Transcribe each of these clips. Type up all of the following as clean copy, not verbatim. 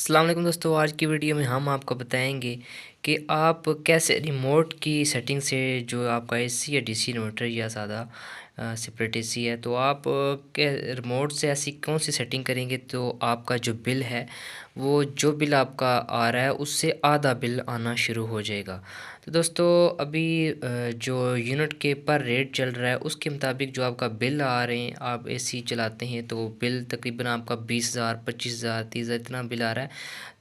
अस्सलाम वालेकुम दोस्तों, आज की वीडियो में हम आपको बताएंगे कि आप कैसे रिमोट की सेटिंग से जो आपका एसी या डीसी इन्वर्टर या सादा सेपरेट एसी है, तो आप के रिमोट से ऐसी कौन सी सेटिंग करेंगे तो आपका जो बिल है वो जो बिल आपका आ रहा है उससे आधा बिल आना शुरू हो जाएगा। तो दोस्तों अभी जो यूनिट के पर रेट चल रहा है उसके मुताबिक जो आपका बिल आ रहे हैं, आप एसी चलाते हैं तो बिल तकरीबन आपका 20,000 25,000 30,000 इतना बिल आ रहा है।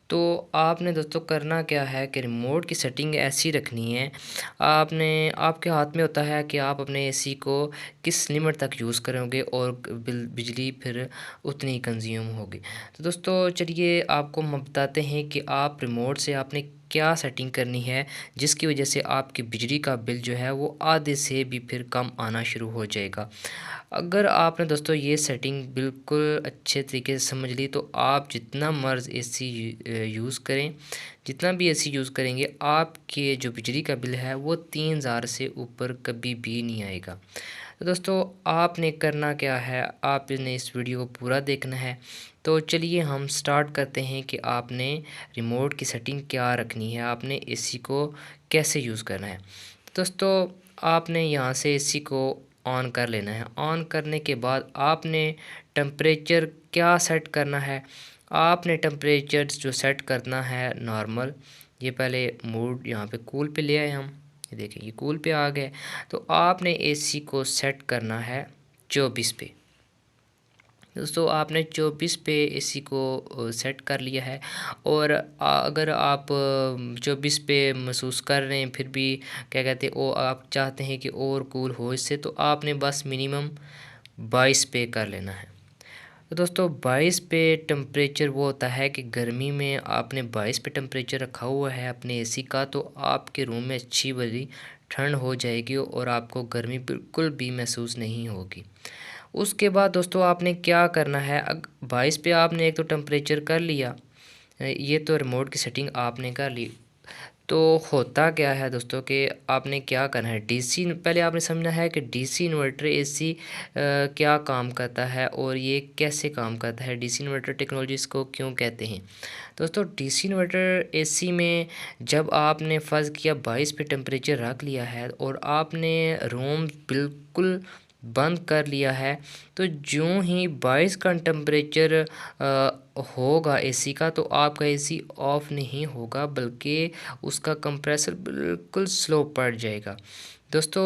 तो आपने दोस्तों करना क्या है कि रिमोट की सेटिंग ऐसी रखनी है। आपने आपके हाथ में होता है कि आप अपने एसी को किस लिमिट तक यूज़ करोगे और बिजली फिर उतनी ही कंज्यूम होगी। तो दोस्तों चलिए आपको हम बताते हैं कि आप रिमोट से आपने क्या सेटिंग करनी है जिसकी वजह से आपकी बिजली का बिल जो है वो आधे से भी फिर कम आना शुरू हो जाएगा। अगर आपने दोस्तों ये सेटिंग बिल्कुल अच्छे तरीके से समझ ली तो आप जितना मर्ज़ एसी यूज़ करें, जितना भी एसी यूज़ करेंगे आपके जो बिजली का बिल है वो 3,000 से ऊपर कभी भी नहीं आएगा। तो दोस्तों आपने करना क्या है, आपने इस वीडियो को पूरा देखना है। तो चलिए हम स्टार्ट करते हैं कि आपने रिमोट की सेटिंग क्या रखनी है, आपने एसी को कैसे यूज़ करना है। दोस्तों आपने यहाँ से एसी को ऑन कर लेना है। ऑन करने के बाद आपने टेम्परेचर क्या सेट करना है, आपने टेम्परेचर जो सेट करना है नॉर्मल। ये पहले मूड यहाँ पे कूल पे ले आए हम, ये देखिए ये कूल पे आ गए। तो आपने एसी को सेट करना है 24 पे। दोस्तों आपने 24 पे एसी को सेट कर लिया है। और अगर आप 24 पे महसूस कर रहे हैं फिर भी क्या कहते हैं वो आप चाहते हैं कि और कूल हो इससे, तो आपने बस मिनिमम 22 पे कर लेना है। तो दोस्तों 22 पे टेम्परेचर वो होता है कि गर्मी में आपने 22 पे टेम्परेचर रखा हुआ है अपने एसी का, तो आपके रूम में अच्छी बड़ी ठंड हो जाएगी और आपको गर्मी बिल्कुल भी महसूस नहीं होगी। उसके बाद दोस्तों आपने क्या करना है, 22 पे आपने एक तो टेम्परेचर कर लिया, ये तो रिमोट की सेटिंग आपने कर ली। तो होता क्या है दोस्तों कि आपने क्या करना है, डीसी पहले आपने समझना है कि डीसी इन्वर्टर एसी क्या काम करता है और ये कैसे काम करता है, डीसी इन्वर्टर टेक्नोलॉजी इसको क्यों कहते हैं। दोस्तों डीसी इन्वर्टर एसी में जब आपने फ़र्ज़ किया 22 पे टेम्परेचर रख लिया है और आपने रूम बिल्कुल बंद कर लिया है, तो ज्यों ही 22 का टेम्परेचर होगा एसी का, तो आपका एसी ऑफ नहीं होगा बल्कि उसका कंप्रेसर बिल्कुल स्लो पड़ जाएगा। दोस्तों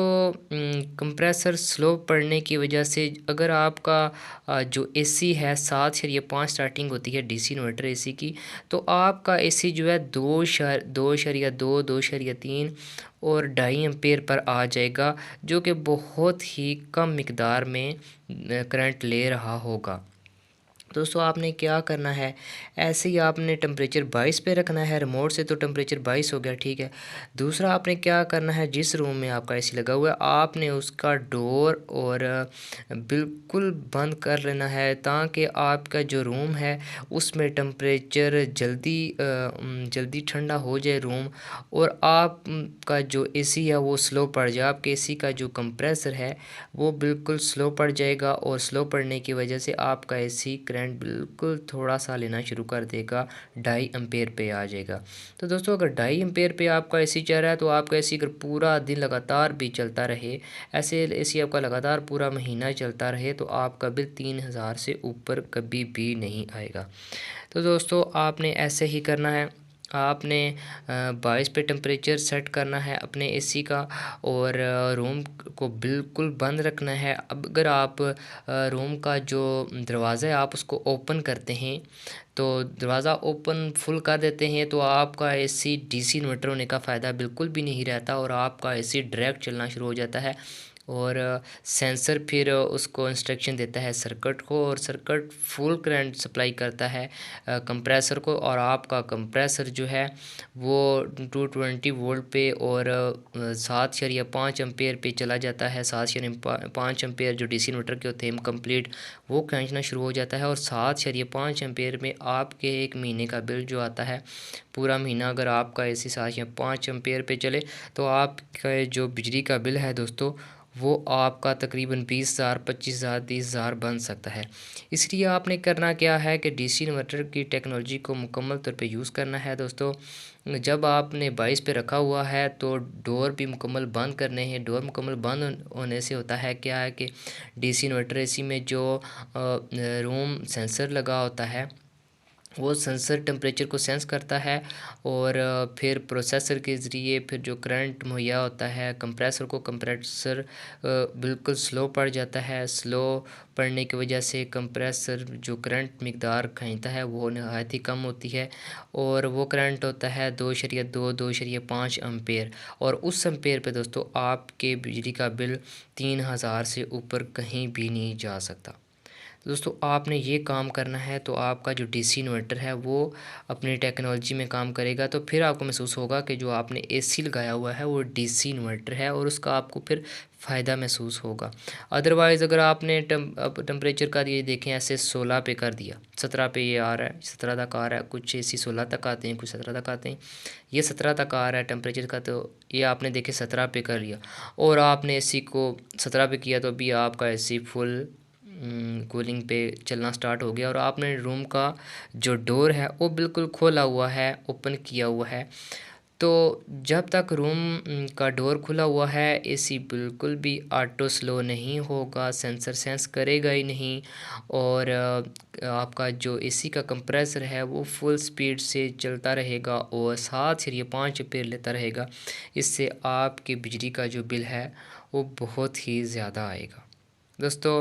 कंप्रेसर स्लो पड़ने की वजह से अगर आपका जो एसी है 7.5 स्टार्टिंग होती है डीसी इन्वर्टर एसी की, तो आपका एसी जो है 2.2 2.3 और 2.5 एम्पेयर पर आ जाएगा, जो कि बहुत ही कम मिकदार में करंट ले रहा होगा। दोस्तों आपने क्या करना है, ऐसे ही आपने टेम्परेचर 22 पे रखना है। रिमोट से तो टेम्परेचर 22 हो गया, ठीक है। दूसरा आपने क्या करना है, जिस रूम में आपका एसी लगा हुआ है आपने उसका डोर और बिल्कुल बंद कर लेना है, ताकि आपका जो रूम है उसमें टेम्परेचर जल्दी ठंडा हो जाए रूम, और आपका जो एसी है वो स्लो पड़ जाए। आपके एसी का जो कंप्रेसर है वो बिल्कुल स्लो पड़ जाएगा और स्लो पड़ने की वजह से आपका एसी करंट बिल्कुल थोड़ा सा लेना शुरू कर देगा, 2.5 एम्पेयर पे आ जाएगा। तो दोस्तों अगर 2.5 एम्पेयर पे आपका एसी चल रहा है, तो आपका एसी अगर पूरा दिन लगातार भी चलता रहे, ऐसे एसी आपका लगातार पूरा महीना चलता रहे, तो आपका बिल 3,000 से ऊपर कभी भी नहीं आएगा। तो दोस्तों आपने ऐसे ही करना है। आपने 22 पे टेम्परेचर सेट करना है अपने एसी का और रूम को बिल्कुल बंद रखना है। अब अगर आप रूम का जो दरवाज़ा है आप उसको ओपन करते हैं, तो दरवाज़ा ओपन फुल कर देते हैं, तो आपका एसी डीसी इन्वर्टर होने का फ़ायदा बिल्कुल भी नहीं रहता और आपका एसी डायरेक्ट चलना शुरू हो जाता है। और सेंसर फिर उसको इंस्ट्रक्शन देता है सर्किट को, और सर्किट फुल करंट सप्लाई करता है कंप्रेसर को, और आपका कंप्रेसर जो है वो 220 वोल्ट पे और 7.5 एम्पेयर पे चला जाता है। 7.5 एम्पेयर जो डीसी इन्वर्टर के होते हैं कंप्लीट वो खींचना शुरू हो जाता है, और 7.5 एम्पेयर में आपके एक महीने का बिल जो आता है पूरा महीना, अगर आपका एसी 7.5 एम्पेयर पे चले, तो आपका जो बिजली का बिल है दोस्तों वो आपका तकरीबन 20,000, 25,000, 30,000 बन सकता है। इसलिए आपने करना क्या है कि डीसी इन्वर्टर की टेक्नोलॉजी को मुकम्मल तौर पे यूज़ करना है दोस्तों। जब आपने 22 पे रखा हुआ है तो डोर भी मुकम्मल बंद करने हैं। डोर मुकम्मल बंद होने से होता है क्या है कि डीसी इन्वर्टर एसी में जो रूम सेंसर लगा होता है, वो सेंसर टेम्परेचर को सेंस करता है और फिर प्रोसेसर के ज़रिए फिर जो करंट मुहैया होता है कंप्रेसर को, कंप्रेसर बिल्कुल स्लो पड़ जाता है। स्लो पड़ने की वजह से कंप्रेसर जो करंट मकदार खींचता है वो नहायत ही कम होती है और वो करंट होता है 2.2 2.5 एम्पेयर। और उस एम्पेयर पे दोस्तों आपके बिजली का बिल 3,000 से ऊपर कहीं भी नहीं जा सकता। दोस्तों आपने ये काम करना है तो आपका जो डीसी इन्वर्टर है वो अपनी टेक्नोलॉजी में काम करेगा, तो फिर आपको महसूस होगा कि जो आपने एसी लगाया हुआ है वो डीसी इन्वर्टर है और उसका आपको फिर फ़ायदा महसूस होगा। अदरवाइज़ अगर आपने टेम्परेचर का ये देखें ऐसे 16 पे कर दिया, 17 पे ये आ रहा है, 17 तक आ रहा है, कुछ एसी 16 तक आते हैं, कुछ 17 तक आते हैं, ये 17 तक आ रहा है टेम्परेचर का, तो ये आपने देखे 17 पे कर लिया और आपने एसी को 17 पे किया तो अभी आपका एसी फुल कूलिंग पे चलना स्टार्ट हो गया और आपने रूम का जो डोर है वो बिल्कुल खोला हुआ है, ओपन किया हुआ है। तो जब तक रूम का डोर खुला हुआ है एसी बिल्कुल भी ऑटो स्लो नहीं होगा, सेंसर सेंस करेगा ही नहीं और आपका जो एसी का कंप्रेसर है वो फुल स्पीड से चलता रहेगा और 7 से 5 एम्पीयर लेता रहेगा। इससे आपके बिजली का जो बिल है वो बहुत ही ज़्यादा आएगा। दोस्तों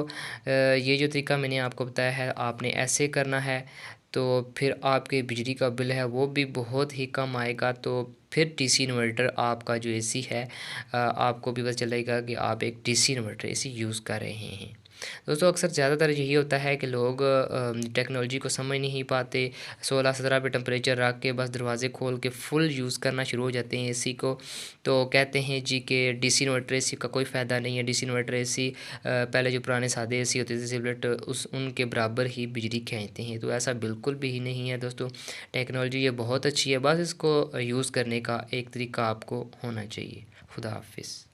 ये जो तरीका मैंने आपको बताया है आपने ऐसे करना है तो फिर आपके बिजली का बिल है वो भी बहुत ही कम आएगा। तो फिर डीसी इन्वर्टर आपका जो एसी है आपको भी पता चलेगा कि आप एक डीसी इन्वर्टर एसी यूज़ कर रहे हैं। दोस्तों अक्सर ज़्यादातर यही होता है कि लोग टेक्नोलॉजी को समझ नहीं पाते, 16-17 पे टेम्परेचर रख के बस दरवाज़े खोल के फुल यूज़ करना शुरू हो जाते हैं एसी को। तो कहते हैं जी कि डीसी इन्वर्टर एसी का कोई फ़ायदा नहीं है, डीसी इन्वर्टर एसी पहले जो पुराने सादे एसी होते थे सिगरेट उस उनके बराबर ही बिजली खींचते हैं। तो ऐसा बिल्कुल भी ही नहीं है दोस्तों, टेक्नोलॉजी ये बहुत अच्छी है, बस इसको यूज़ करने का एक तरीका आपको होना चाहिए। खुदा हाफिज़।